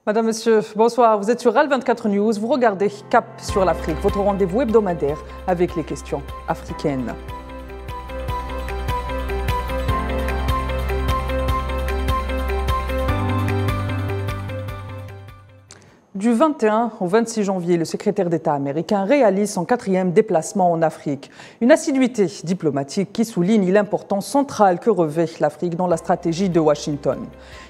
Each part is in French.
Madame, Monsieur, bonsoir. Vous êtes sur RAL24 News. Vous regardez Cap sur l'Afrique, votre rendez-vous hebdomadaire avec les questions africaines. Du 21 au 26 janvier, le secrétaire d'État américain réalise son 4e déplacement en Afrique. Une assiduité diplomatique qui souligne l'importance centrale que revêt l'Afrique dans la stratégie de Washington.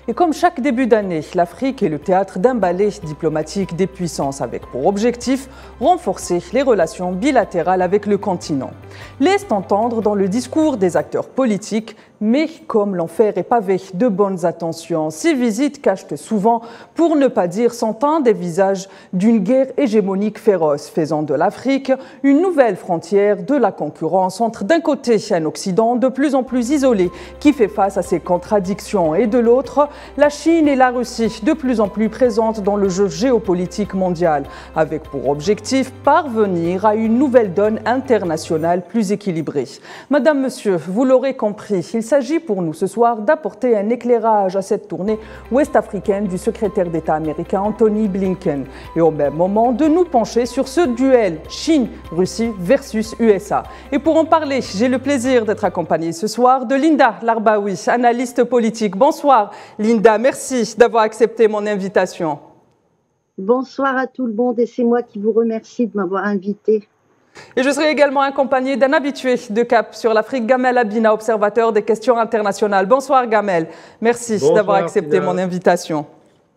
Et comme chaque début d'année, l'Afrique est le théâtre d'un ballet diplomatique des puissances avec pour objectif renforcer les relations bilatérales avec le continent. Laisse entendre dans le discours des acteurs politiques, mais comme l'enfer est pavé de bonnes intentions, ces visites cachent souvent, pour ne pas dire s'entend, des visages d'une guerre hégémonique féroce, faisant de l'Afrique une nouvelle frontière de la concurrence entre d'un côté un Occident de plus en plus isolé qui fait face à ses contradictions et de l'autre la Chine et la Russie de plus en plus présentes dans le jeu géopolitique mondial, avec pour objectif parvenir à une nouvelle donne internationale plus équilibrée. Madame, Monsieur, vous l'aurez compris, il s'agit pour nous ce soir d'apporter un éclairage à cette tournée ouest-africaine du secrétaire d'État américain Anthony Blinken et au même moment de nous pencher sur ce duel Chine-Russie versus USA. Et pour en parler, j'ai le plaisir d'être accompagnée ce soir de Linda Larbaoui, analyste politique. Bonsoir Linda, merci d'avoir accepté mon invitation. Bonsoir à tout le monde et c'est moi qui vous remercie de m'avoir invité. Et je serai également accompagnée d'un habitué de Cap sur l'Afrique, Gamel Abina, observateur des questions internationales. Bonsoir Gamel, merci d'avoir accepté mon invitation.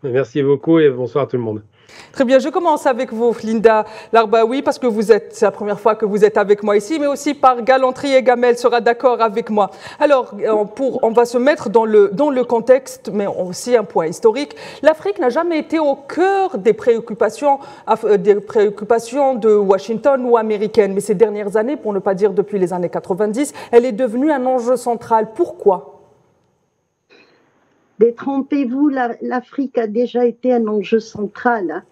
Merci beaucoup et bonsoir à tout le monde. Très bien, je commence avec vous, Linda Larbaoui, parce que c'est la première fois que vous êtes avec moi ici, mais aussi par galanterie et Gamel sera d'accord avec moi. Alors, on va se mettre dans le contexte, mais aussi un point historique. L'Afrique n'a jamais été au cœur des préoccupations de Washington ou américaines, mais ces dernières années, pour ne pas dire depuis les années 90, elle est devenue un enjeu central. Pourquoi ? Détrompez-vous, l'Afrique a déjà été un enjeu central.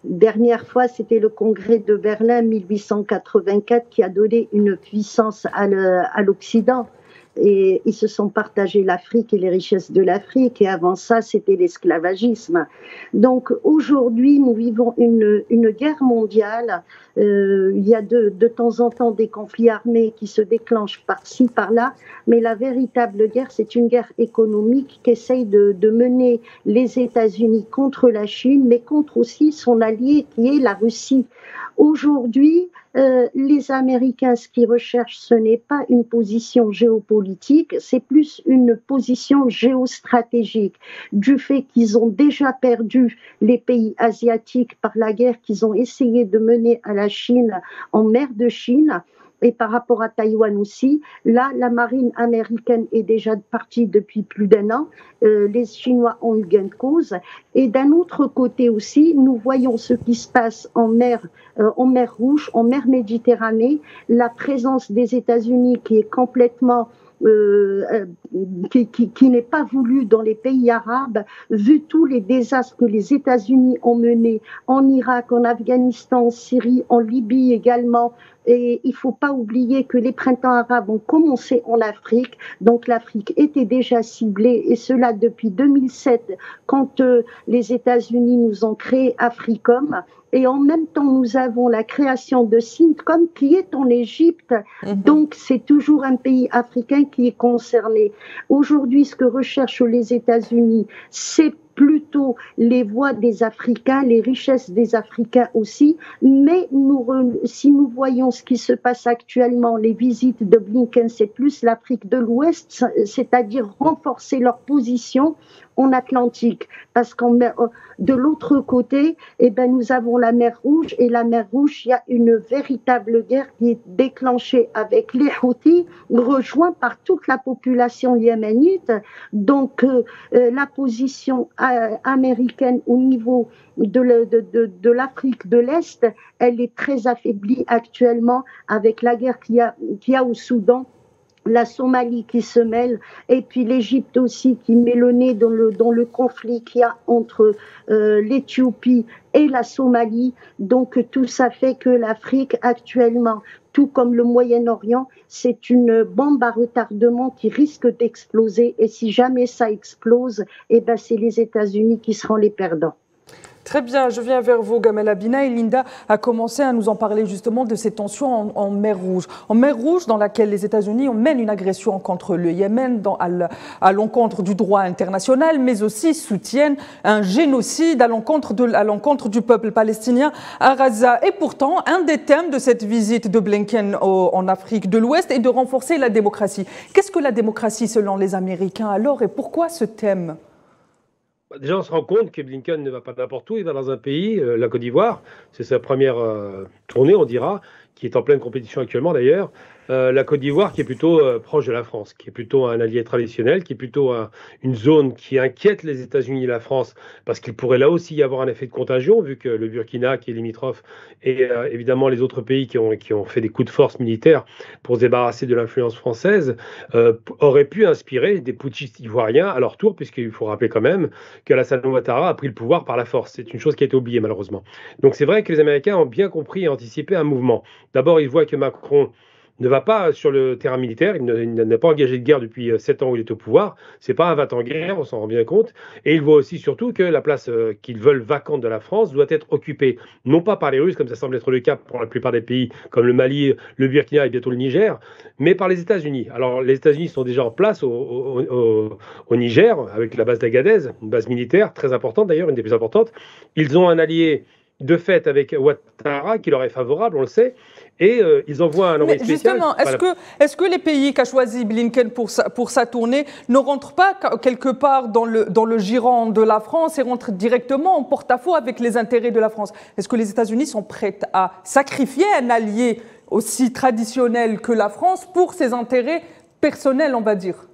Dernière fois, c'était le congrès de Berlin 1884 qui a donné une puissance à l'Occident. Et ils se sont partagés l'Afrique et les richesses de l'Afrique. Et avant ça, c'était l'esclavagisme. Donc aujourd'hui, nous vivons une guerre mondiale. Il y a de temps en temps des conflits armés qui se déclenchent par-ci, par-là. Mais la véritable guerre, c'est une guerre économique qu'essaye de mener les États-Unis contre la Chine, mais contre aussi son allié qui est la Russie. Aujourd'hui, les Américains, ce qu'ils recherchent, ce n'est pas une position géopolitique, c'est plus une position géostratégique, du fait qu'ils ont déjà perdu les pays asiatiques par la guerre qu'ils ont essayé de mener à la Chine en mer de Chine. Et par rapport à Taïwan aussi, là, la marine américaine est déjà partie depuis plus d'1 an. Les Chinois ont eu gain de cause. Et d'un autre côté aussi, nous voyons ce qui se passe en mer Rouge, en mer Méditerranée, la présence des États-Unis qui est complètement qui n'est pas voulu dans les pays arabes, vu tous les désastres que les États-Unis ont menés en Irak, en Afghanistan, en Syrie, en Libye également. Et il ne faut pas oublier que les printemps arabes ont commencé en Afrique, donc l'Afrique était déjà ciblée, et cela depuis 2007, quand les États-Unis nous ont créé Africom. Et en même temps, nous avons la création de Syntcom qui est en Égypte. Donc, c'est toujours un pays africain qui est concerné. Aujourd'hui, ce que recherchent les États-Unis, c'est plutôt les voix des Africains, les richesses des Africains aussi. Mais si nous voyons ce qui se passe actuellement, les visites de Blinken, c'est plus l'Afrique de l'Ouest, c'est-à-dire renforcer leur position en Atlantique, parce de l'autre côté, nous avons la mer Rouge, et la mer Rouge, il y a une véritable guerre qui est déclenchée avec les Houthis, rejoint par toute la population yéménite. Donc, la position américaine au niveau de l'Afrique de l'Est, elle est très affaiblie actuellement avec la guerre qu'il y a au Soudan, la Somalie qui se mêle, et puis l'Égypte aussi qui met le nez dans le conflit qu'il y a entre l'Éthiopie et la Somalie. Donc tout ça fait que l'Afrique actuellement, tout comme le Moyen-Orient, c'est une bombe à retardement qui risque d'exploser, et si jamais ça explose, c'est les États-Unis qui seront les perdants. Très bien, je viens vers vous, Gamel Abina. Et Linda a commencé à nous en parler justement de ces tensions en mer Rouge. En mer Rouge, dans laquelle les États-Unis mènent une agression contre le Yémen à l'encontre du droit international, mais aussi soutiennent un génocide à l'encontre du peuple palestinien à Gaza. Et pourtant, un des thèmes de cette visite de Blinken en Afrique de l'Ouest est de renforcer la démocratie. Qu'est-ce que la démocratie selon les Américains alors et pourquoi ce thème ? Déjà, on se rend compte que Blinken ne va pas n'importe où, il va dans un pays, la Côte d'Ivoire, c'est sa première tournée, on dira, qui est en pleine compétition actuellement d'ailleurs. La Côte d'Ivoire qui est plutôt proche de la France, qui est plutôt un allié traditionnel, qui est plutôt une zone qui inquiète les États-Unis et la France, parce qu'il pourrait là aussi y avoir un effet de contagion, vu que le Burkina, qui est limitrophe, et évidemment les autres pays qui ont fait des coups de force militaires pour se débarrasser de l'influence française, auraient pu inspirer des putschistes ivoiriens à leur tour, puisqu'il faut rappeler quand même qu'Alassane Ouattara a pris le pouvoir par la force. C'est une chose qui a été oubliée malheureusement. Donc c'est vrai que les Américains ont bien compris et anticipé un mouvement. D'abord, ils voient que Macron ne va pas sur le terrain militaire, il n'a pas engagé de guerre depuis 7 ans où il est au pouvoir, c'est pas un va-t-en guerre, on s'en rend bien compte, et il voit aussi surtout que la place qu'ils veulent vacante de la France doit être occupée, non pas par les Russes, comme ça semble être le cas pour la plupart des pays, comme le Mali, le Burkina et bientôt le Niger, mais par les États-Unis. Alors les États-Unis sont déjà en place au Niger, avec la base d'Agadez, une base militaire très importante d'ailleurs, une des plus importantes. Ils ont un allié de fait avec Ouattara qui leur est favorable, on le sait, et ils envoient un envoyé spécial. Justement, est-ce que les pays qu'a choisi Blinken pour sa tournée ne rentrent pas quelque part dans le giron de la France et rentrent directement en porte-à-faux avec les intérêts de la France? Est-ce que les États-Unis sont prêts à sacrifier un allié aussi traditionnel que la France pour ses intérêts personnels, on va dire?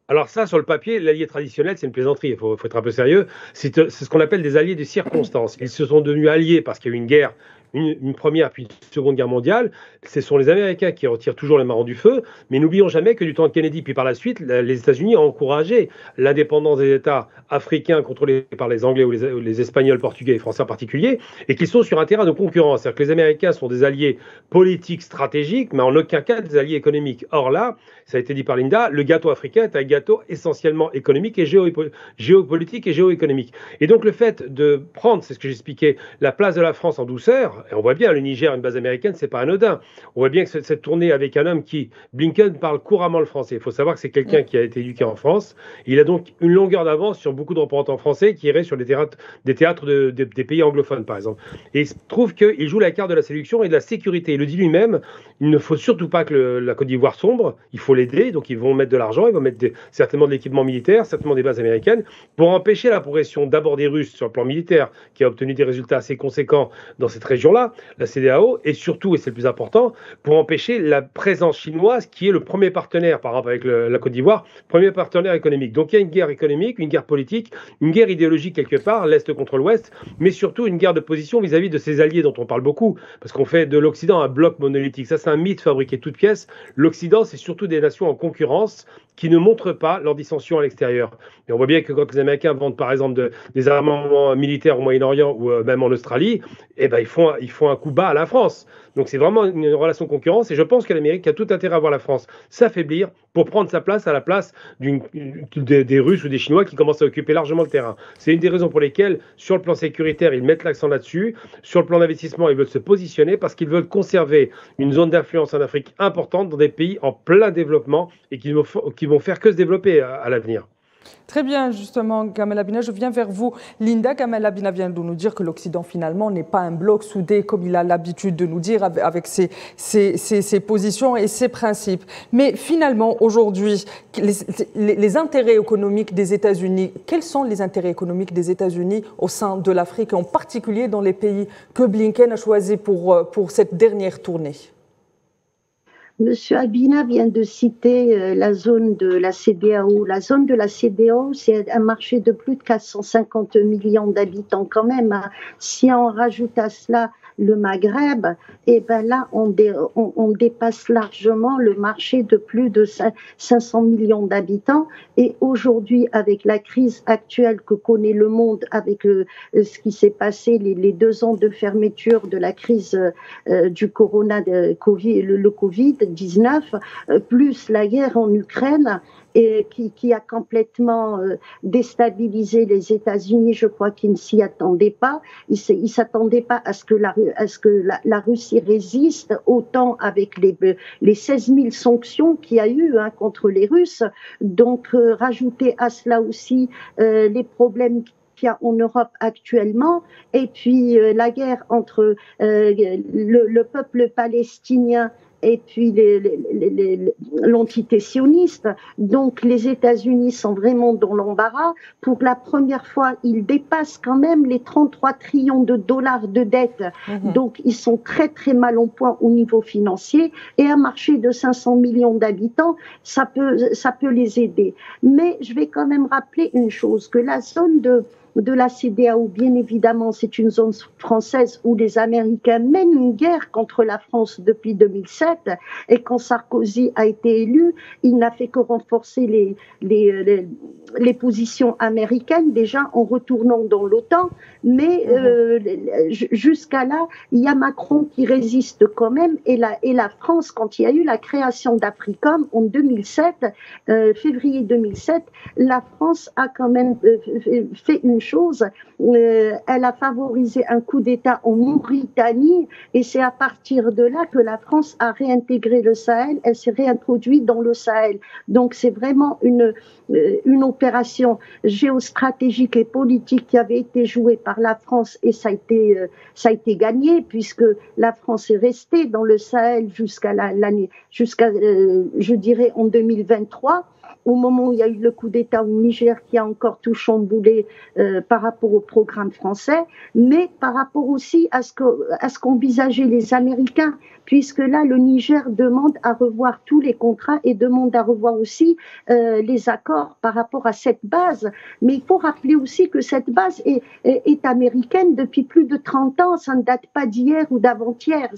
Alors ça, sur le papier, l'allié traditionnel, c'est une plaisanterie, il faut être un peu sérieux. C'est ce qu'on appelle des alliés de circonstance. Ils se sont devenus alliés parce qu'il y a eu une guerre, une première puis une seconde guerre mondiale. Ce sont les Américains qui retirent toujours les marrons du feu, mais n'oublions jamais que du temps de Kennedy, puis par la suite, les États-Unis ont encouragé l'indépendance des États africains contrôlés par les Anglais ou les Espagnols, Portugais et Français en particulier, et qui sont sur un terrain de concurrence. C'est-à-dire que les Américains sont des alliés politiques stratégiques, mais en aucun cas des alliés économiques. Or là, ça a été dit par Linda, le gâteau africain est un gâteau essentiellement économique et géopolitique et géoéconomique. Et donc le fait de prendre, c'est ce que j'expliquais, la place de la France en douceur, et on voit bien, le Niger, une base américaine, c'est pas anodin. On voit bien que cette tournée avec un homme qui, Blinken, parle couramment le français. Il faut savoir que c'est quelqu'un qui a été éduqué en France. Il a donc une longueur d'avance sur beaucoup de représentants français qui iraient sur des théâtres des pays anglophones, par exemple. Et il se trouve qu'il joue la carte de la séduction et de la sécurité. Il le dit lui-même, il ne faut surtout pas que la Côte d'Ivoire sombre, il faut l'aider, donc ils vont mettre de l'argent, ils vont mettre certainement de l'équipement militaire, certainement des bases américaines, pour empêcher la progression d'abord des Russes sur le plan militaire, qui a obtenu des résultats assez conséquents dans cette région-là, la CEDEAO, et surtout, et c'est le plus important, pour empêcher la présence chinoise, qui est le premier partenaire, par exemple avec la Côte d'Ivoire, premier partenaire économique. Donc il y a une guerre économique, une guerre politique, une guerre idéologique quelque part, l'Est contre l'Ouest, mais surtout une guerre de position vis-à-vis de ces alliés dont on parle beaucoup, parce qu'on fait de l'Occident un bloc monolithique. Ça, c'est un mythe fabriqué de toutes pièces. L'Occident, c'est surtout des nations en concurrence qui ne montrent pas leur dissension à l'extérieur. Et on voit bien que quand les Américains vendent par exemple des armements militaires au Moyen-Orient ou même en Australie, eh ben, ils font un coup bas à la France. Donc c'est vraiment une relation de concurrence et je pense que l'Amérique a tout intérêt à voir la France s'affaiblir pour prendre sa place à la place des Russes ou des Chinois qui commencent à occuper largement le terrain. C'est une des raisons pour lesquelles, sur le plan sécuritaire, ils mettent l'accent là-dessus. Sur le plan d'investissement, ils veulent se positionner parce qu'ils veulent conserver une zone d'influence en Afrique importante dans des pays en plein développement et qui vont faire que se développer à l'avenir. Très bien, justement, Gamel Abina, je viens vers vous. Linda, Gamel Abina vient de nous dire que l'Occident, finalement, n'est pas un bloc soudé, comme il a l'habitude de nous dire, avec ses positions et ses principes. Mais finalement, aujourd'hui, les intérêts économiques des États-Unis, quels sont les intérêts économiques des États-Unis au sein de l'Afrique, en particulier dans les pays que Blinken a choisis pour cette dernière tournée ? Monsieur Abina vient de citer la zone de la CEDEAO. La zone de la CEDEAO, c'est un marché de plus de 450 millions d'habitants quand même. Si on rajoute à cela le Maghreb, et ben là, on dépasse largement le marché de plus de 500 millions d'habitants. Et aujourd'hui, avec la crise actuelle que connaît le monde, avec ce qui s'est passé, les 2 ans de fermeture de la crise du le Covid-19, plus la guerre en Ukraine, et qui a complètement déstabilisé les États-Unis. Je crois qu'ils ne s'y attendaient pas. Ils s'attendaient pas à ce que la Russie résiste autant avec les 16 000 sanctions qu'il y a eu contre les Russes. Donc, rajouter à cela aussi les problèmes qu'il y a en Europe actuellement, et puis la guerre entre le peuple palestinien et puis l'entité sioniste. Donc les États-Unis sont vraiment dans l'embarras. Pour la première fois, ils dépassent quand même les 33 trillions de dollars de dette. Donc ils sont très très mal en point au niveau financier, et un marché de 500 millions d'habitants, ça peut les aider. Mais je vais quand même rappeler une chose, que la zone de la CEDEAO, bien évidemment, c'est une zone française où les Américains mènent une guerre contre la France depuis 2007, et quand Sarkozy a été élu, il n'a fait que renforcer les positions américaines, déjà en retournant dans l'OTAN, mais jusqu'à là, il y a Macron qui résiste quand même, et la France, quand il y a eu la création d'Africom en 2007, février 2007, la France a quand même fait une chose, elle a favorisé un coup d'État en Mauritanie, et c'est à partir de là que la France a réintégré le Sahel, elle s'est réintroduite dans le Sahel. Donc c'est vraiment une opération géostratégique et politique qui avait été jouée par la France, et ça a été gagné, puisque la France est restée dans le Sahel jusqu'à je dirais en 2023. Au moment où il y a eu le coup d'État au Niger, qui a encore tout chamboulé par rapport au programme français, mais par rapport aussi à ce qu'envisageaient les Américains, puisque là, le Niger demande à revoir tous les contrats et demande à revoir aussi les accords par rapport à cette base. Mais il faut rappeler aussi que cette base est américaine depuis plus de 30 ans, ça ne date pas d'hier ou d'avant-hier,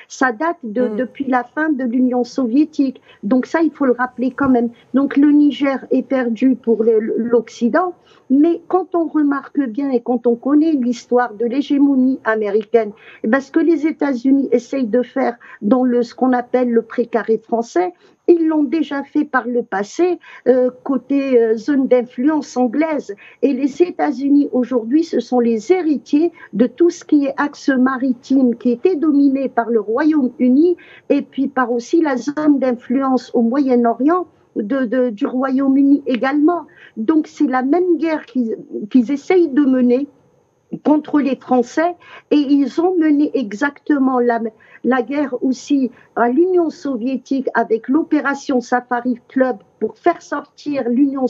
ça date depuis la fin de l'Union soviétique. Donc ça, il faut le rappeler quand même. Donc le Niger est perdu pour l'Occident, mais quand on remarque bien et quand on connaît l'histoire de l'hégémonie américaine, ce que les États-Unis essayent de faire dans ce qu'on appelle le précaré français, ils l'ont déjà fait par le passé, côté zone d'influence anglaise. Et les États-Unis aujourd'hui, ce sont les héritiers de tout ce qui est axe maritime qui était dominé par le Royaume-Uni, et puis par aussi la zone d'influence au Moyen-Orient, du Royaume-Uni également. Donc c'est la même guerre qu'ils essayent de mener contre les Français, et ils ont mené exactement la guerre aussi à l'Union soviétique avec l'opération Safari Club pour faire sortir l'Union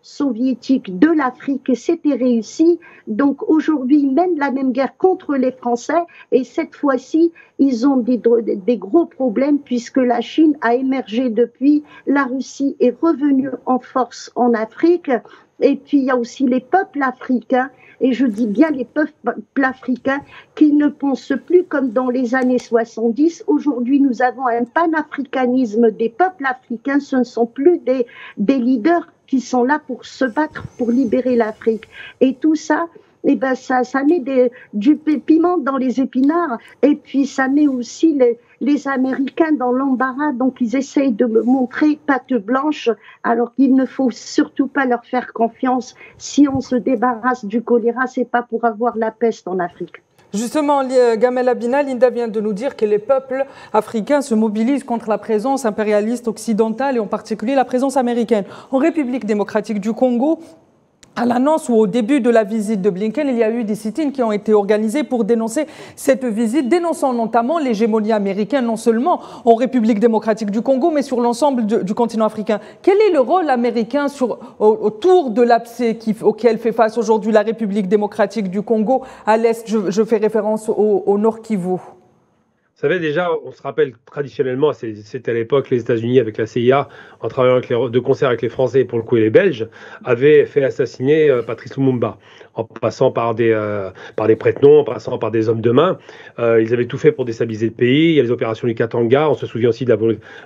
soviétique de l'Afrique, et c'était réussi. Donc aujourd'hui, ils mènent la même guerre contre les Français, et cette fois-ci, ils ont des gros problèmes, puisque la Chine a émergé depuis, la Russie est revenue en force en Afrique, et puis il y a aussi les peuples africains, et je dis bien les peuples africains qui ne pensent plus comme dans les années 70. Aujourd'hui, nous avons un panafricanisme des peuples africains. Ce ne sont plus des leaders qui sont là pour se battre, pour libérer l'Afrique. Et tout ça, ça met du piment dans les épinards, et puis ça met aussi les Américains dans l'embarras. Donc ils essayent de me montrer patte blanche, alors qu'il ne faut surtout pas leur faire confiance. Si on se débarrasse du choléra, c'est pas pour avoir la peste en Afrique. Justement, Gamel Abina, Linda vient de nous dire que les peuples africains se mobilisent contre la présence impérialiste occidentale, et en particulier la présence américaine. En République démocratique du Congo, à l'annonce ou au début de la visite de Blinken, il y a eu des sit-ins qui ont été organisés pour dénoncer cette visite, dénonçant notamment l'hégémonie américaine, non seulement en République démocratique du Congo, mais sur l'ensemble du continent africain. Quel est le rôle américain autour de l'abcès auquel fait face aujourd'hui la République démocratique du Congo? À l'est, je fais référence au Nord Kivu. Vous savez, déjà, on se rappelle traditionnellement, c'était à l'époque, les États-Unis avec la CIA, en travaillant de concert avec les Français et pour le coup et les Belges, avaient fait assassiner Patrice Lumumba en passant par des prête-noms, en passant par des hommes de main. Ils avaient tout fait pour déstabiliser le pays. Il y a les opérations du Katanga. On se souvient aussi de la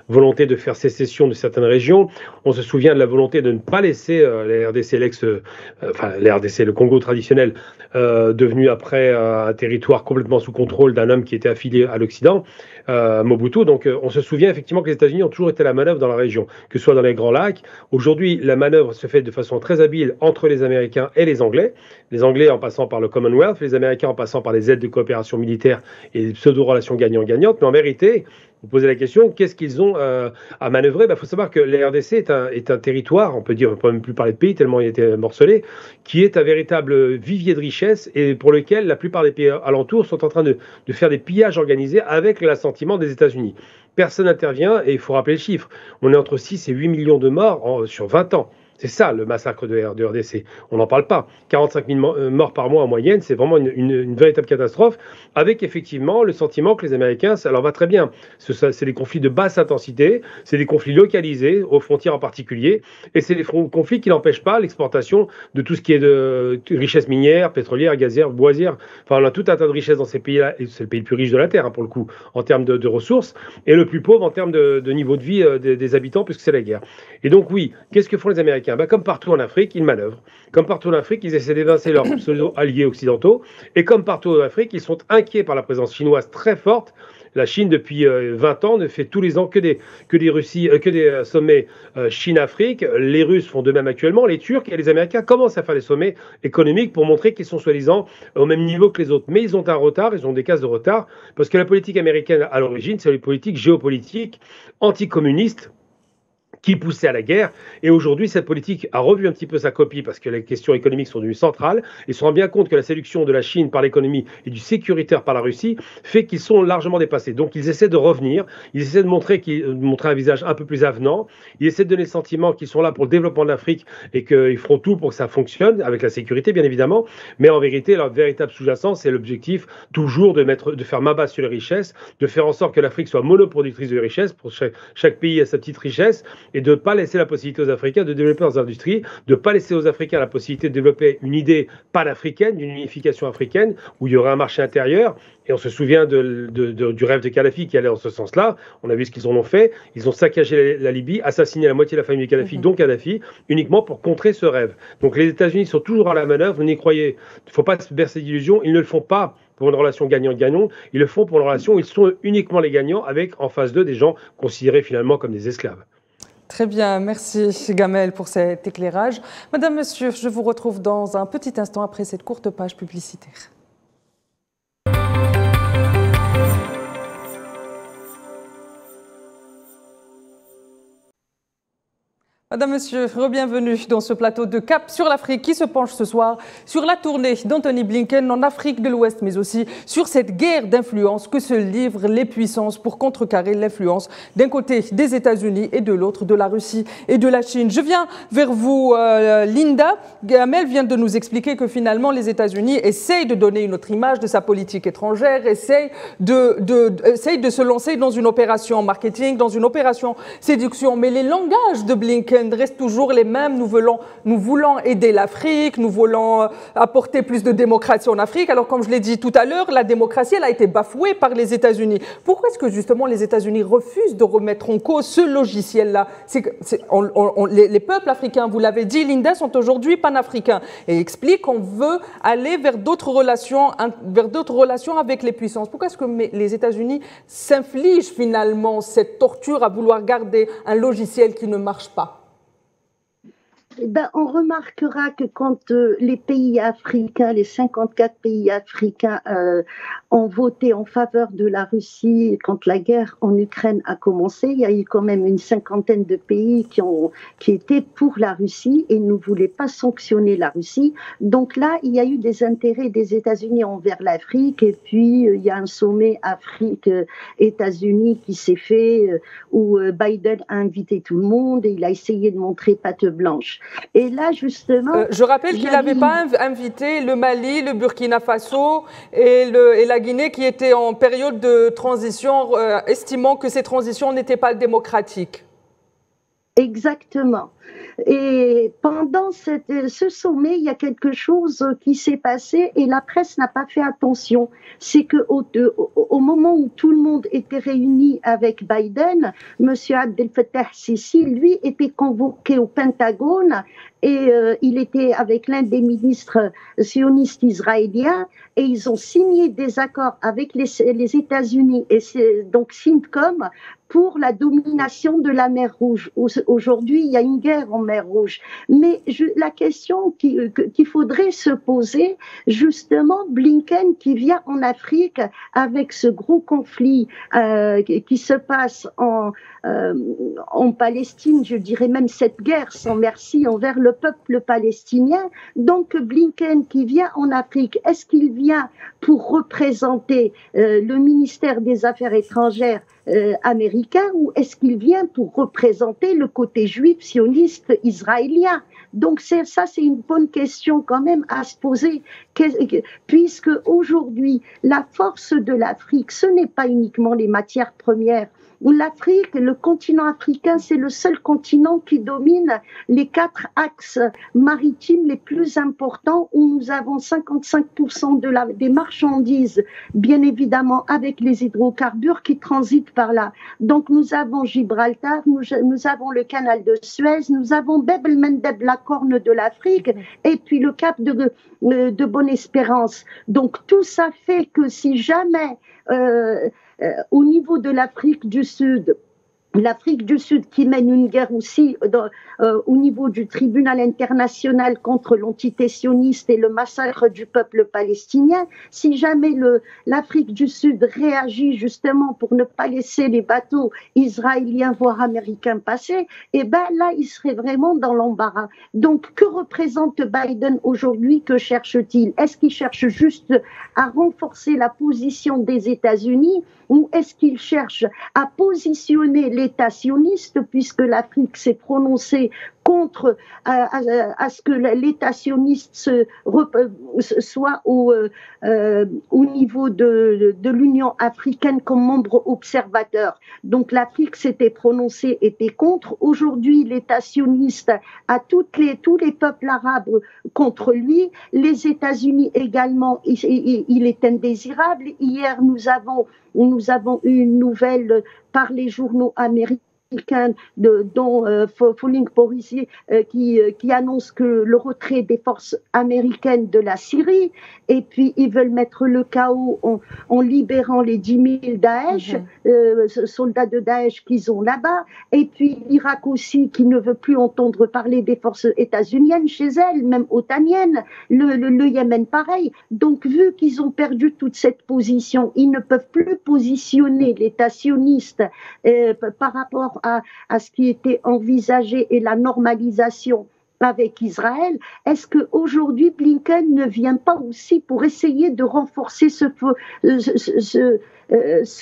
volonté de faire sécession de certaines régions. On se souvient de la volonté de ne pas laisser la RDC, le Congo traditionnel, devenu après un territoire complètement sous contrôle d'un homme qui était affilié à l'Occident, Mobutu. Donc on se souvient effectivement que les États-Unis ont toujours été la manœuvre dans la région, que ce soit dans les Grands Lacs. Aujourd'hui, la manœuvre se fait de façon très habile entre les Américains et les Anglais. Les Anglais en passant par le Commonwealth, les Américains en passant par les aides de coopération militaire et des pseudo-relations gagnant-gagnantes. Mais en vérité, vous posez la question, qu'est-ce qu'ils ont à manœuvrer? Il faut savoir que la RDC est un territoire, on peut même plus parler de pays tellement il était morcelé, qui est un véritable vivier de richesse et pour lequel la plupart des pays alentours sont en train de faire des pillages organisés avec l'assentiment des États-Unis. Personne n'intervient et il faut rappeler le chiffre. On est entre 6 et 8 millions de morts sur 20 ans. C'est ça le massacre de RDC. On n'en parle pas. 45 000 morts par mois en moyenne, c'est vraiment une véritable catastrophe, avec effectivement le sentiment que les Américains, ça leur va très bien. C'est des conflits de basse intensité, c'est des conflits localisés, aux frontières en particulier, et c'est des conflits qui n'empêchent pas l'exportation de tout ce qui est de richesses minières, pétrolières, gazières, boisières. Enfin, on a tout un tas de richesses dans ces pays-là, et c'est le pays le plus riche de la Terre, pour le coup, en termes de ressources, et le plus pauvre en termes de niveau de vie des habitants, puisque c'est la guerre. Et donc oui, qu'est-ce que font les Américains? Comme partout en Afrique, ils manœuvrent. Comme partout en Afrique, ils essaient d'évincer leurs alliés occidentaux. Et comme partout en Afrique, ils sont inquiets par la présence chinoise très forte. La Chine, depuis 20 ans, ne fait tous les ans que des sommets Chine-Afrique. Les Russes font de même actuellement. Les Turcs et les Américains commencent à faire des sommets économiques pour montrer qu'ils sont soi-disant au même niveau que les autres. Mais ils ont un retard, ils ont des cases de retard, parce que la politique américaine, à l'origine, c'est une politique géopolitique anticommuniste qui poussait à la guerre. Et aujourd'hui, cette politique a revu un petit peu sa copie parce que les questions économiques sont devenues centrales et se rend bien compte que la séduction de la Chine par l'économie et du sécuritaire par la Russie fait qu'ils sont largement dépassés. Donc, ils essaient de revenir, ils essaient de montrer un visage un peu plus avenant, ils essaient de donner le sentiment qu'ils sont là pour le développement de l'Afrique et qu'ils feront tout pour que ça fonctionne, avec la sécurité, bien évidemment. Mais en vérité, leur véritable sous-jacent, c'est l'objectif toujours de faire main basse sur les richesses, de faire en sorte que l'Afrique soit monoproductrice de richesses, pour chaque pays a sa petite richesse, et de ne pas laisser la possibilité aux Africains de développer leurs industries, de ne pas laisser aux Africains la possibilité de développer une idée panafricaine, d'une unification africaine, où il y aurait un marché intérieur. Et on se souvient du rêve de Kadhafi qui allait dans ce sens-là. On a vu ce qu'ils en ont fait. Ils ont saccagé la Libye, assassiné la moitié de la famille de Kadhafi, dont Kadhafi, uniquement pour contrer ce rêve. Donc les États-Unis sont toujours à la manœuvre, n'y croyez. Il ne faut pas se bercer d'illusions. Ils ne le font pas pour une relation gagnant-gagnant. Ils le font pour une relation où ils sont uniquement les gagnants, avec en face d'eux des gens considérés finalement comme des esclaves. Très bien, merci Gamel pour cet éclairage. Madame, Monsieur, je vous retrouve dans un petit instant après cette courte page publicitaire. Madame, Monsieur, re-bienvenue dans ce plateau de Cap sur l'Afrique qui se penche ce soir sur la tournée d'Anthony Blinken en Afrique de l'Ouest, mais aussi sur cette guerre d'influence que se livrent les puissances pour contrecarrer l'influence d'un côté des États-Unis et de l'autre de la Russie et de la Chine. Je viens vers vous, Linda. Gamel vient de nous expliquer que finalement les États-Unis essayent de donner une autre image de sa politique étrangère, essayent de se lancer dans une opération marketing, dans une opération séduction, mais les langages de Blinken restent toujours les mêmes. Nous voulons aider l'Afrique, nous voulons apporter plus de démocratie en Afrique. Alors, comme je l'ai dit tout à l'heure, la démocratie, elle a été bafouée par les États-Unis. Pourquoi est-ce que justement les États-Unis refusent de remettre en cause ce logiciel-là? Les peuples africains, vous l'avez dit, Linda, sont aujourd'hui panafricains et expliquent qu'on veut aller vers d'autres relations avec les puissances. Pourquoi est-ce que les États-Unis s'infligent finalement cette torture à vouloir garder un logiciel qui ne marche pas? On remarquera que quand les pays africains, les 54 pays africains ont voté en faveur de la Russie quand la guerre en Ukraine a commencé, il y a eu quand même une cinquantaine de pays qui étaient pour la Russie et ne voulaient pas sanctionner la Russie. Donc là, il y a eu des intérêts des États-Unis envers l'Afrique et puis il y a un sommet Afrique-États-Unis qui s'est fait où Biden a invité tout le monde et il a essayé de montrer patte blanche. Et là, justement... je rappelle qu'il n'avait pas invité le Mali, le Burkina Faso et la Guinée qui étaient en période de transition, estimant que ces transitions n'étaient pas démocratiques. Exactement. Et pendant ce sommet, il y a quelque chose qui s'est passé et la presse n'a pas fait attention. C'est qu'au moment où tout le monde était réuni avec Biden, M. Abdel Fattah Sisi, lui, était convoqué au Pentagone et il était avec l'un des ministres sionistes israéliens et ils ont signé des accords avec les États-Unis et donc CENTCOM pour la domination de la mer Rouge. Aujourd'hui, il y a une guerre en mer Rouge. Mais la question qu'il faudrait se poser, justement, Blinken qui vient en Afrique avec ce gros conflit qui se passe en Palestine, je dirais même cette guerre sans merci envers le peuple palestinien. Donc Blinken qui vient en Afrique, est-ce qu'il vient pour représenter le ministère des Affaires étrangères américain ou est-ce qu'il vient pour représenter le côté juif sioniste israélien? Donc ça c'est une bonne question quand même à se poser, puisque aujourd'hui la force de l'Afrique ce n'est pas uniquement les matières premières. L'Afrique, le continent africain, c'est le seul continent qui domine les 4 axes maritimes les plus importants où nous avons 55% des marchandises, bien évidemment avec les hydrocarbures qui transitent par là. Donc nous avons Gibraltar, nous avons le canal de Suez, nous avons Bab el-Mandeb, la corne de l'Afrique, et puis le cap de Bonne-Espérance. Donc tout ça fait que si jamais au niveau de l'Afrique du Sud qui mène une guerre aussi au niveau du tribunal international contre l'entité sioniste et le massacre du peuple palestinien, si jamais l'Afrique du Sud réagit justement pour ne pas laisser les bateaux israéliens voire américains passer, et ben là il serait vraiment dans l'embarras. Donc que représente Biden aujourd'hui? Que cherche-t-il? Est-ce qu'il cherche juste à renforcer la position des États-Unis ou est-ce qu'il cherche à positionner l'État sioniste, puisque l'Afrique s'est prononcée contre à ce que l'État sioniste soit au niveau de l'Union africaine comme membre observateur. Donc l'Afrique s'était prononcée, était contre. Aujourd'hui, l'État sioniste a tous les peuples arabes contre lui. Les États-Unis également, il est indésirable. Hier, nous avons eu une nouvelle par les journaux américains dont Falling Porisi qui annonce que le retrait des forces américaines de la Syrie, et puis ils veulent mettre le chaos en libérant les 10 000 Daesh, soldats de Daesh qu'ils ont là-bas, et puis l'Irak aussi qui ne veut plus entendre parler des forces états-uniennes chez elle, même otaniennes, le Yémen pareil. Donc vu qu'ils ont perdu toute cette position, ils ne peuvent plus positionner l'État sioniste par rapport à ce qui était envisagé et la normalisation avec Israël. Est-ce qu'aujourd'hui Blinken ne vient pas aussi pour essayer de renforcer ce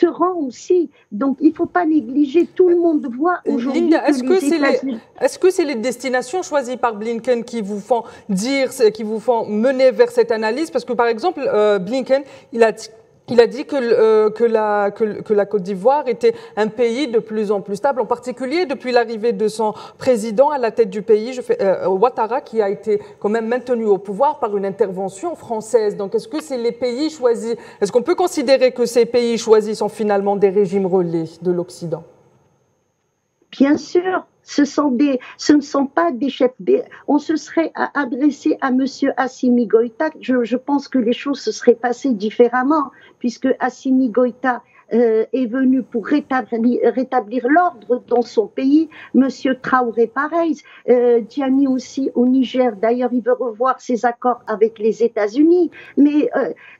rang aussi? Donc il ne faut pas négliger, tout le monde voit aujourd'hui. Linda, est-ce que c'est les destinations choisies par Blinken qui vous font mener vers cette analyse? Parce que par exemple, Blinken, il a dit que la Côte d'Ivoire était un pays de plus en plus stable, en particulier depuis l'arrivée de son président à la tête du pays, Ouattara, qui a été quand même maintenu au pouvoir par une intervention française. Donc est-ce que c'est les pays choisis? Est-ce qu'on peut considérer que ces pays choisis sont finalement des régimes relais de l'Occident? Bien sûr. Ce ne sont pas des chefs. On se serait adressé à Monsieur Assimi Goïta. Je pense que les choses se seraient passées différemment, puisque Assimi Goïta est venu pour rétablir l'ordre dans son pays. Monsieur Traoré, pareil. Diani aussi au Niger. D'ailleurs, il veut revoir ses accords avec les États-Unis. Mais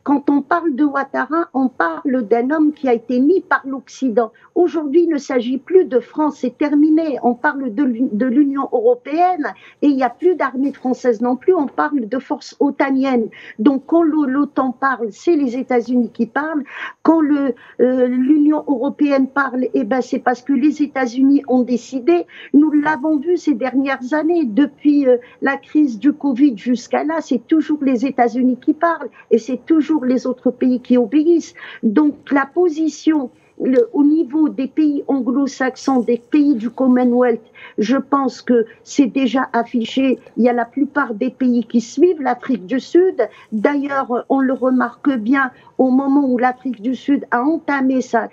quand on parle de Ouattara, on parle d'un homme qui a été mis par l'Occident. Aujourd'hui, il ne s'agit plus de France, c'est terminé. On parle de l'Union européenne et il n'y a plus d'armée française non plus. On parle de forces otaniennes. Donc, quand l'OTAN parle, c'est les États-Unis qui parlent. Quand l'Union européenne parle, eh ben c'est parce que les États-Unis ont décidé. Nous l'avons vu ces dernières années, depuis la crise du Covid jusqu'à là, c'est toujours les États-Unis qui parlent et c'est toujours les autres pays qui obéissent. Donc la position au niveau des pays anglo-saxons, des pays du Commonwealth, je pense que c'est déjà affiché. Il y a la plupart des pays qui suivent l'Afrique du Sud. D'ailleurs, on le remarque bien au moment où l'Afrique du Sud a entamé sa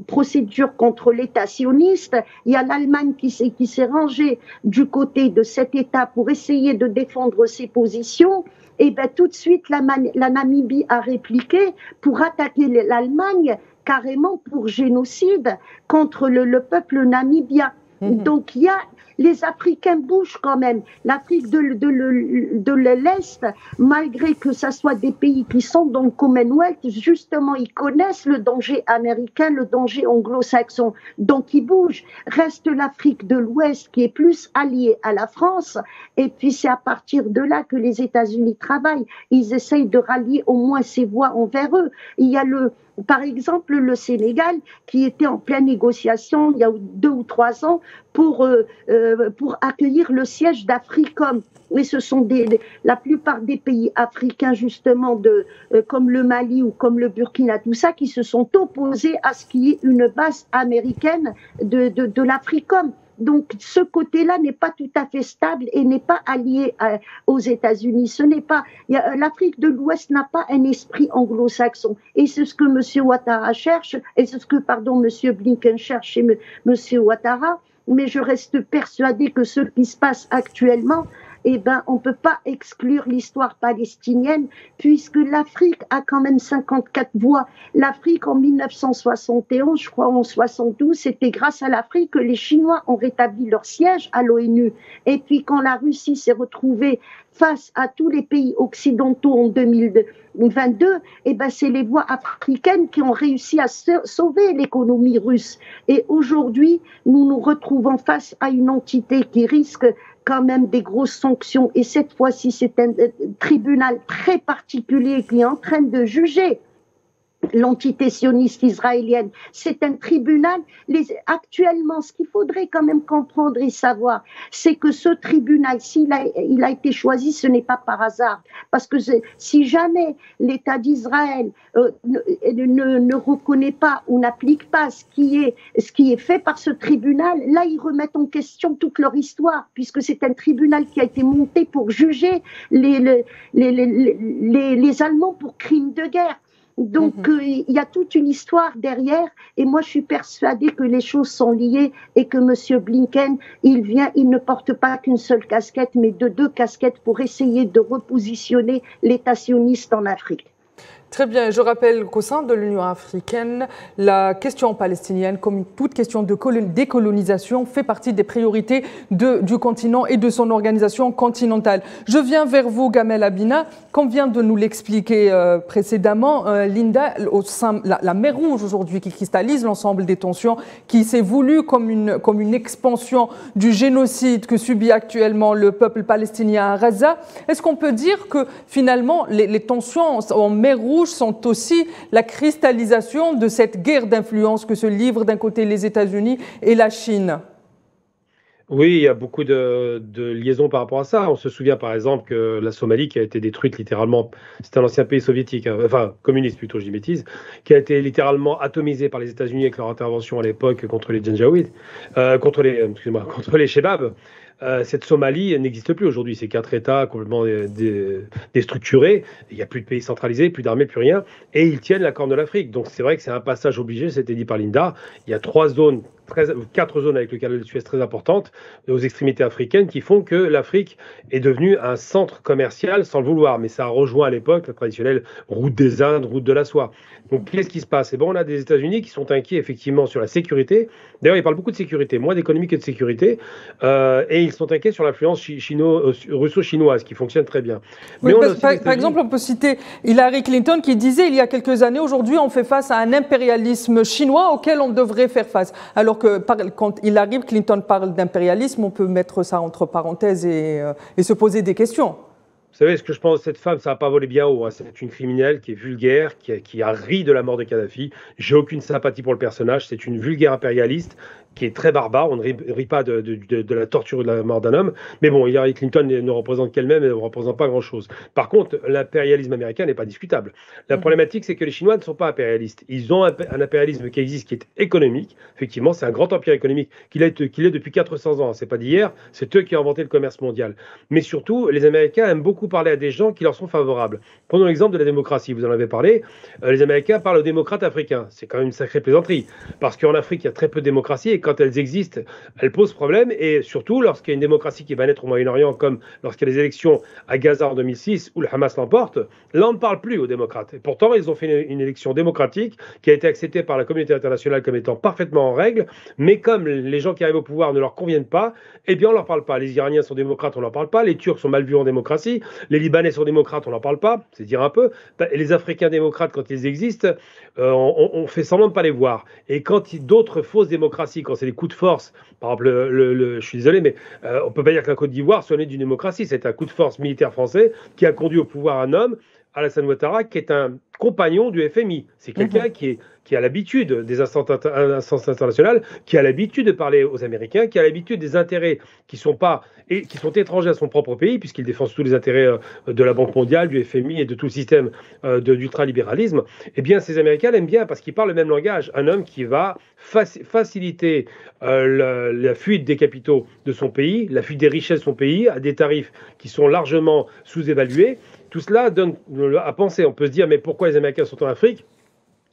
procédure contre l'État sioniste. Il y a l'Allemagne qui s'est rangée du côté de cet État pour essayer de défendre ses positions. Et bien tout de suite, la Namibie a répliqué pour attaquer l'Allemagne, carrément pour génocide contre le peuple namibien. Donc il y a les Africains bougent quand même. L'Afrique de l'Est, malgré que ce soit des pays qui sont dans le Commonwealth, justement, ils connaissent le danger américain, le danger anglo-saxon. Donc, ils bougent. Reste l'Afrique de l'Ouest qui est plus alliée à la France. Et puis, c'est à partir de là que les États-Unis travaillent. Ils essayent de rallier au moins ces voix envers eux. Il y a par exemple, le Sénégal, qui était en pleine négociation il y a 2 ou 3 ans pour accueillir le siège d'Africom. Et ce sont la plupart des pays africains, justement, comme le Mali ou comme le Burkina, tout ça, qui se sont opposés à ce qui est une base américaine de l'Africom. Donc, ce côté-là n'est pas tout à fait stable et n'est pas allié aux États-Unis. L'Afrique de l'Ouest n'a pas un esprit anglo-saxon. Et c'est ce que M. Ouattara cherche, et c'est ce que, M. Blinken cherche chez M. Ouattara. Mais je reste persuadée que ce qui se passe actuellement, on ne peut pas exclure l'histoire palestinienne, puisque l'Afrique a quand même 54 voix. L'Afrique, en 1971, je crois en 72, c'était grâce à l'Afrique que les Chinois ont rétabli leur siège à l'ONU. Et puis, quand la Russie s'est retrouvée face à tous les pays occidentaux en 2022, c'est les voix africaines qui ont réussi à sauver l'économie russe. Et aujourd'hui, nous nous retrouvons face à une entité qui risque quand même des grosses sanctions. Et cette fois-ci, c'est un tribunal très particulier qui est en train de juger l'entité sioniste israélienne. C'est un tribunal. Actuellement, ce qu'il faudrait quand même comprendre et savoir, c'est que ce tribunal, il a été choisi, ce n'est pas par hasard. Parce que si jamais l'État d'Israël ne reconnaît pas ou n'applique pas ce qui est fait par ce tribunal, là, ils remettent en question toute leur histoire, puisque c'est un tribunal qui a été monté pour juger les Allemands pour crimes de guerre. Donc, il y a toute une histoire derrière, et moi, je suis persuadée que les choses sont liées et que M. Blinken, il ne porte pas qu'une seule casquette, mais 2 casquettes pour essayer de repositionner l'État sioniste en Afrique. Très bien, je rappelle qu'au sein de l'Union africaine, la question palestinienne, comme toute question de décolonisation, fait partie des priorités du continent et de son organisation continentale. Je viens vers vous, Gamel Abina. Comme vient de nous l'expliquer précédemment, Linda, la mer Rouge aujourd'hui qui cristallise l'ensemble des tensions, qui s'est voulue comme une expansion du génocide que subit actuellement le peuple palestinien à Gaza. Est-ce qu'on peut dire que finalement les tensions en mer Rouge sont aussi la cristallisation de cette guerre d'influence que se livrent d'un côté les États-Unis et la Chine? Oui, il y a beaucoup de liaisons par rapport à ça. On se souvient par exemple que la Somalie, qui a été détruite littéralement, c'est un ancien pays soviétique, enfin communiste plutôt, je dis bêtise, qui a été littéralement atomisé par les États-Unis avec leur intervention à l'époque contre les Janjaouids, contre les Chebabs. Cette Somalie n'existe plus aujourd'hui. C'est 4 États complètement déstructurés. Il n'y a plus de pays centralisés, plus d'armées, plus rien. Et ils tiennent la Corne de l'Afrique. Donc c'est vrai que c'est un passage obligé, c'était dit par Linda. Il y a 4 zones avec le canal de Suez très importantes aux extrémités africaines qui font que l'Afrique est devenue un centre commercial sans le vouloir. Mais ça a rejoint à l'époque la traditionnelle route des Indes, route de la soie. Donc qu'est-ce qui se passe? On a des États-Unis qui sont inquiets effectivement sur la sécurité. D'ailleurs, ils parlent beaucoup de sécurité, moins d'économie que de sécurité. Et ils sont inquiets sur l'influence russo-chinoise qui fonctionne très bien. Mais par exemple, on peut citer Hillary Clinton qui disait il y a quelques années, aujourd'hui on fait face à un impérialisme chinois auquel on devrait faire face. Alors que quand Hillary Clinton parle d'impérialisme, on peut mettre ça entre parenthèses et se poser des questions. Vous savez, ce que je pense de cette femme, ça n'a pas volé bien haut. C'est une criminelle qui est vulgaire, qui a ri de la mort de Kadhafi. J'ai aucune sympathie pour le personnage. C'est une vulgaire impérialiste qui est très barbare. On ne rit pas de la torture ou de la mort d'un homme. Mais bon, Hillary Clinton ne représente qu'elle-même et ne représente pas grand-chose. Par contre, l'impérialisme américain n'est pas discutable. La problématique, c'est que les Chinois ne sont pas impérialistes. Ils ont un impérialisme qui existe, qui est économique. Effectivement, c'est un grand empire économique qu'il est depuis 400 ans. C'est pas d'hier, c'est eux qui ont inventé le commerce mondial. Mais surtout, les Américains aiment beaucoup parler à des gens qui leur sont favorables. Prenons l'exemple de la démocratie. Vous en avez parlé. Les Américains parlent aux démocrates africains. C'est quand même une sacrée plaisanterie. Parce qu'en Afrique, il y a très peu de démocratie et quand elles existent, elles posent problème. Et surtout, lorsqu'il y a une démocratie qui va naître au Moyen-Orient, comme lorsqu'il y a des élections à Gaza en 2006 où le Hamas l'emporte, là, on ne parle plus aux démocrates. Et pourtant, ils ont fait une élection démocratique qui a été acceptée par la communauté internationale comme étant parfaitement en règle. Mais comme les gens qui arrivent au pouvoir ne leur conviennent pas, eh bien, on ne leur parle pas. Les Iraniens sont démocrates, on n'en parle pas. Les Turcs sont mal vus en démocratie. Les Libanais sont démocrates, on n'en parle pas. C'est dire un peu. Et les Africains démocrates, quand ils existent, on fait semblant de ne pas les voir. Et quand d'autres fausses démocraties, quand c'est des coups de force, par exemple, je suis désolé, mais on ne peut pas dire que la Côte d'Ivoire soit née d'une démocratie. C'est un coup de force militaire français qui a conduit au pouvoir un homme, Alassane Ouattara, qui est un compagnon du FMI. C'est quelqu'un qui a l'habitude des instances internationales, qui a l'habitude de parler aux Américains, qui a l'habitude des intérêts qui sont étrangers à son propre pays, puisqu'il défend tous les intérêts de la Banque mondiale, du FMI et de tout le système d'ultralibéralisme. Eh bien, ces Américains l'aiment bien parce qu'ils parlent le même langage. Un homme qui va faciliter la fuite des capitaux de son pays, la fuite des richesses de son pays à des tarifs qui sont largement sous-évalués. Tout cela donne à penser. On peut se dire, mais pourquoi les Américains sont en Afrique ?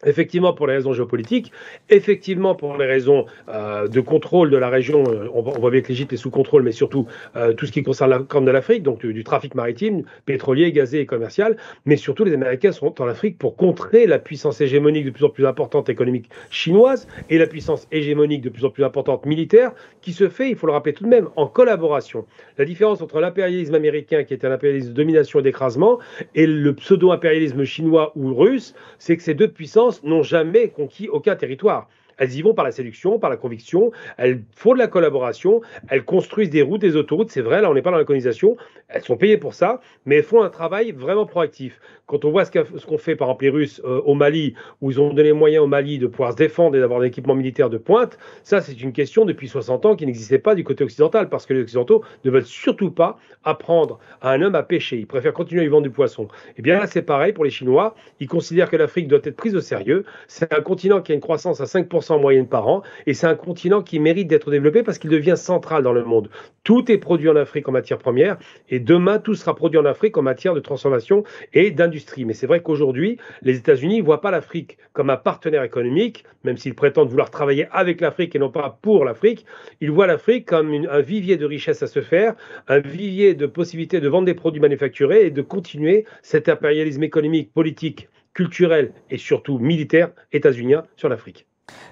Effectivement pour les raisons géopolitiques, effectivement pour les raisons de contrôle de la région, on voit bien que l'Égypte est sous contrôle, mais surtout tout ce qui concerne la Corne de l'Afrique, donc du trafic maritime, pétrolier, gazé et commercial, mais surtout les Américains sont en Afrique pour contrer la puissance hégémonique de plus en plus importante économique chinoise et la puissance hégémonique de plus en plus importante militaire qui se fait, il faut le rappeler tout de même, en collaboration. La différence entre l'impérialisme américain qui est un impérialisme de domination et d'écrasement et le pseudo-impérialisme chinois ou russe, c'est que ces deux puissances n'ont jamais conquis aucun territoire. Elles y vont par la séduction, par la conviction, elles font de la collaboration, elles construisent des routes, des autoroutes, c'est vrai, là on n'est pas dans la colonisation, elles sont payées pour ça, mais elles font un travail vraiment proactif. Quand on voit ce qu'ont fait par exemple les Russes au Mali, où ils ont donné les moyens au Mali de pouvoir se défendre et d'avoir un équipement militaire de pointe, ça c'est une question depuis 60 ans qui n'existait pas du côté occidental, parce que les Occidentaux ne veulent surtout pas apprendre à un homme à pêcher, ils préfèrent continuer à lui vendre du poisson. Et bien là c'est pareil pour les Chinois, ils considèrent que l'Afrique doit être prise au sérieux, c'est un continent qui a une croissance à 5% en moyenne par an, et c'est un continent qui mérite d'être développé parce qu'il devient central dans le monde. Tout est produit en Afrique en matière première, et demain tout sera produit en Afrique en matière de transformation et d'industrie. Mais c'est vrai qu'aujourd'hui, les États-Unis ne voient pas l'Afrique comme un partenaire économique, même s'ils prétendent vouloir travailler avec l'Afrique et non pas pour l'Afrique. Ils voient l'Afrique comme un vivier de richesse à se faire, un vivier de possibilités de vendre des produits manufacturés et de continuer cet impérialisme économique, politique, culturel et surtout militaire états-unien sur l'Afrique.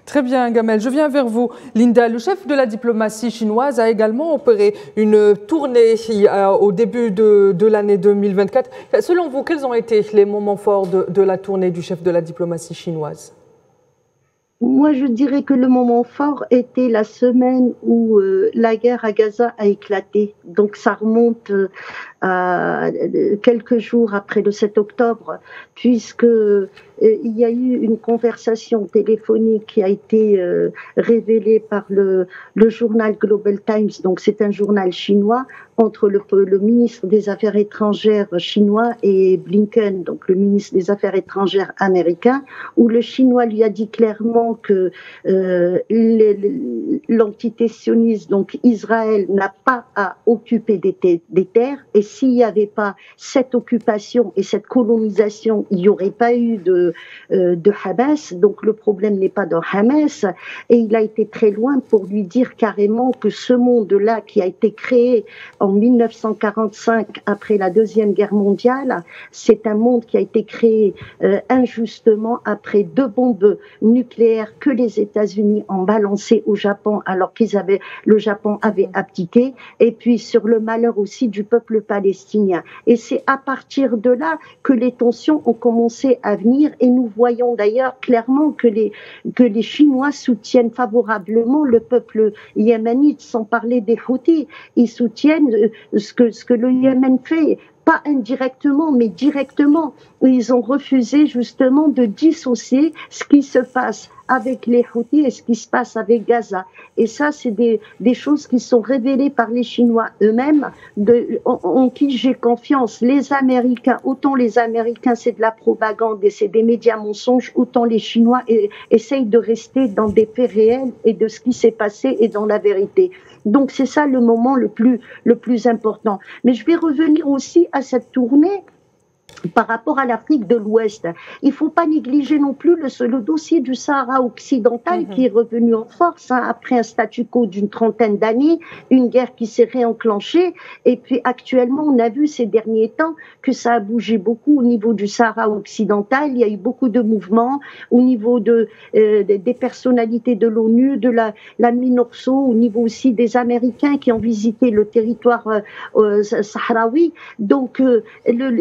Très bien, Gamel. Je viens vers vous. Linda, le chef de la diplomatie chinoise a également opéré une tournée au début de l'année 2024. Selon vous, quels ont été les moments forts de la tournée du chef de la diplomatie chinoise ? Moi, je dirais que le moment fort était la semaine où la guerre à Gaza a éclaté. Donc, ça remonte à quelques jours après le 7 octobre, puisque il y a eu une conversation téléphonique qui a été révélée par le journal Global Times, donc c'est un journal chinois, entre le ministre des Affaires étrangères chinois et Blinken, donc le ministre des Affaires étrangères américain, où le Chinois lui a dit clairement que l'entité sioniste, donc Israël, n'a pas à occuper des terres, et s'il n'y avait pas cette occupation et cette colonisation, il n'y aurait pas eu de Hamas. Donc le problème n'est pas dans Hamas, et il a été très loin pour lui dire carrément que ce monde-là qui a été créé en 1945 après la Deuxième Guerre mondiale, c'est un monde qui a été créé injustement après 2 bombes nucléaires que les États-Unis ont balancées au Japon alors le Japon avait abdiqué, et puis sur le malheur aussi du peuple palestinien. Et c'est à partir de là que les tensions ont commencé à venir, et nous voyons d'ailleurs clairement que les Chinois soutiennent favorablement le peuple yéménite, sans parler des Houthis. Ils soutiennent ce que le Yémen fait, pas indirectement, mais directement. Ils ont refusé justement de dissocier ce qui se passe avec les Houthis et ce qui se passe avec Gaza. Et ça, c'est des choses qui sont révélées par les Chinois eux-mêmes, en qui j'ai confiance. Les Américains, autant les Américains, c'est de la propagande et c'est des médias mensonges, autant les Chinois essayent de rester dans des faits réels et de ce qui s'est passé et dans la vérité. Donc c'est ça le moment le plus important. Mais je vais revenir aussi à cette tournée par rapport à l'Afrique de l'Ouest. Il ne faut pas négliger non plus le dossier du Sahara occidental qui est revenu en force après un statu quo d'une trentaine d'années, une guerre qui s'est réenclenchée. Et puis actuellement, on a vu ces derniers temps que ça a bougé beaucoup au niveau du Sahara occidental. Il y a eu beaucoup de mouvements au niveau des personnalités de l'ONU, de la MINURSO, au niveau aussi des Américains qui ont visité le territoire sahraoui. Donc,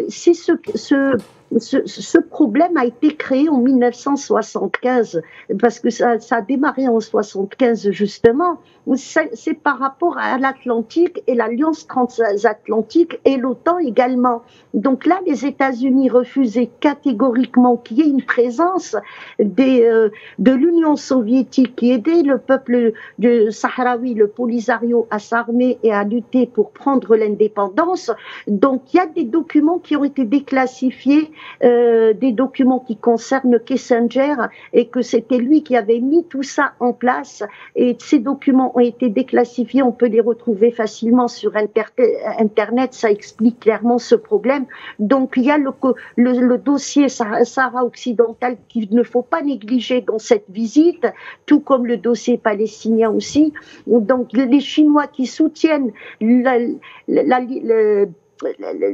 si ce problème a été créé en 1975, parce que ça a démarré en 75 justement. C'est par rapport à l'Atlantique et l'Alliance transatlantique et l'OTAN également. Donc là, les États-Unis refusaient catégoriquement qu'il y ait une présence de l'Union soviétique qui aidait le peuple de Sahraoui, le Polisario, à s'armer et à lutter pour prendre l'indépendance. Donc il y a des documents qui ont été déclassifiés, des documents qui concernent Kissinger et que c'était lui qui avait mis tout ça en place. Et ces documents ont été déclassifiés, on peut les retrouver facilement sur Internet, ça explique clairement ce problème. Donc il y a le dossier Sahara occidental qu'il ne faut pas négliger dans cette visite, tout comme le dossier palestinien aussi. Donc les Chinois qui soutiennent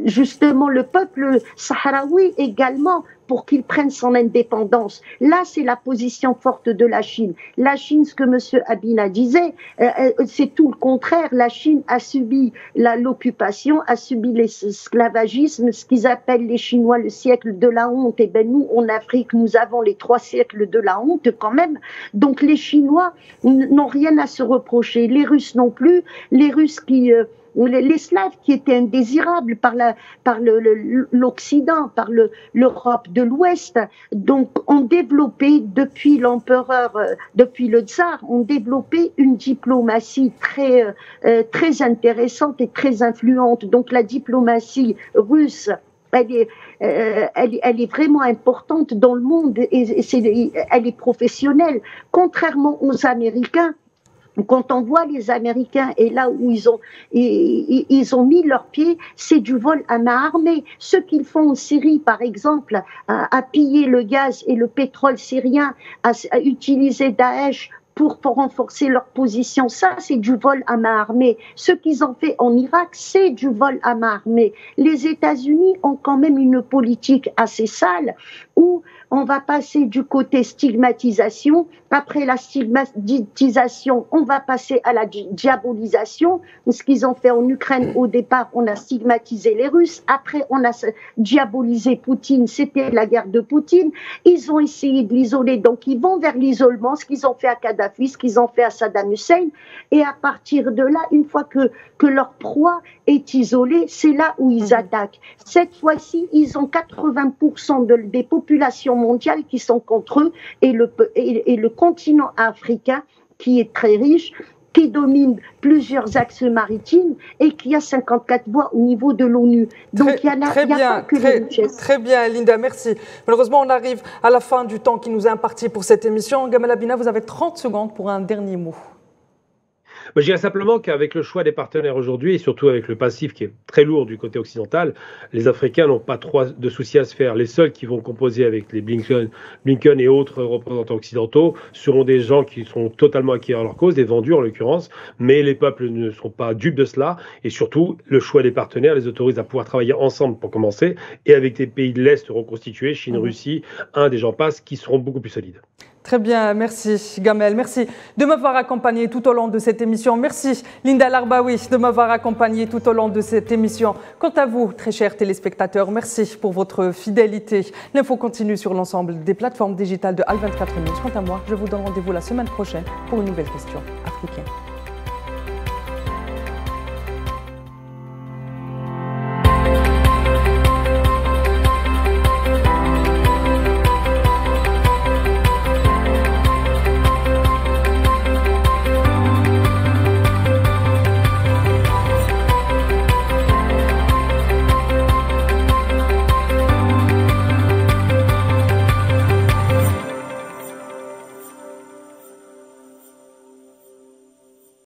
justement le peuple sahraoui également pour qu'il prenne son indépendance. Là, c'est la position forte de la Chine. La Chine, ce que M. Abina disait, c'est tout le contraire. La Chine a subi l'occupation, a subi l'esclavagisme, ce qu'ils appellent les Chinois le siècle de la honte. Et bien nous, en Afrique, nous avons les 3 siècles de la honte quand même. Donc les Chinois n'ont rien à se reprocher. Les Russes non plus. Les Russes les Slaves qui étaient indésirables par l'Occident, par l'Europe de l'Ouest, donc ont développé depuis l'empereur, depuis le tsar, ont développé une diplomatie très intéressante et très influente. Donc la diplomatie russe, elle est vraiment importante dans le monde et elle est professionnelle, contrairement aux Américains. Quand on voit les Américains et là où ils ont mis leurs pieds, c'est du vol à main armée. Ce qu'ils font en Syrie, par exemple, à piller le gaz et le pétrole syrien, à utiliser Daesh pour renforcer leur position, ça c'est du vol à main armée. Ce qu'ils ont fait en Irak, c'est du vol à main armée. Les États-Unis ont quand même une politique assez sale où on va passer du côté stigmatisation. Après la stigmatisation, on va passer à la diabolisation. Ce qu'ils ont fait en Ukraine, au départ, on a stigmatisé les Russes. Après, on a diabolisé Poutine. C'était la guerre de Poutine. Ils ont essayé de l'isoler. Donc, ils vont vers l'isolement. Ce qu'ils ont fait à Kadhafi, ce qu'ils ont fait à Saddam Hussein. Et à partir de là, une fois que leur proie est isolée, c'est là où ils attaquent. Cette fois-ci, ils ont 80% des populations mondiales qui sont contre eux et le continent africain qui est très riche, qui domine plusieurs axes maritimes et qui a 54 voix au niveau de l'ONU. Donc il y a pas que les richesses. Très bien, Linda, merci. Malheureusement, on arrive à la fin du temps qui nous est imparti pour cette émission. Gamal Abina, vous avez 30 secondes pour un dernier mot. Je dirais simplement qu'avec le choix des partenaires aujourd'hui, et surtout avec le passif qui est très lourd du côté occidental, les Africains n'ont pas trop de soucis à se faire. Les seuls qui vont composer avec les Blinken et autres représentants occidentaux seront des gens qui sont totalement acquis à leur cause, des vendus en l'occurrence, mais les peuples ne sont pas dupes de cela. Et surtout, le choix des partenaires les autorise à pouvoir travailler ensemble pour commencer, et avec des pays de l'Est reconstitués, Chine, Russie, Inde et j'en passe, qui seront beaucoup plus solides. Très bien, merci Gamel, merci de m'avoir accompagné tout au long de cette émission. Merci Linda Larbaoui de m'avoir accompagné tout au long de cette émission. Quant à vous, très chers téléspectateurs, merci pour votre fidélité. L'info continue sur l'ensemble des plateformes digitales de Al 24 News. Quant à moi, je vous donne rendez-vous la semaine prochaine pour une nouvelle question africaine.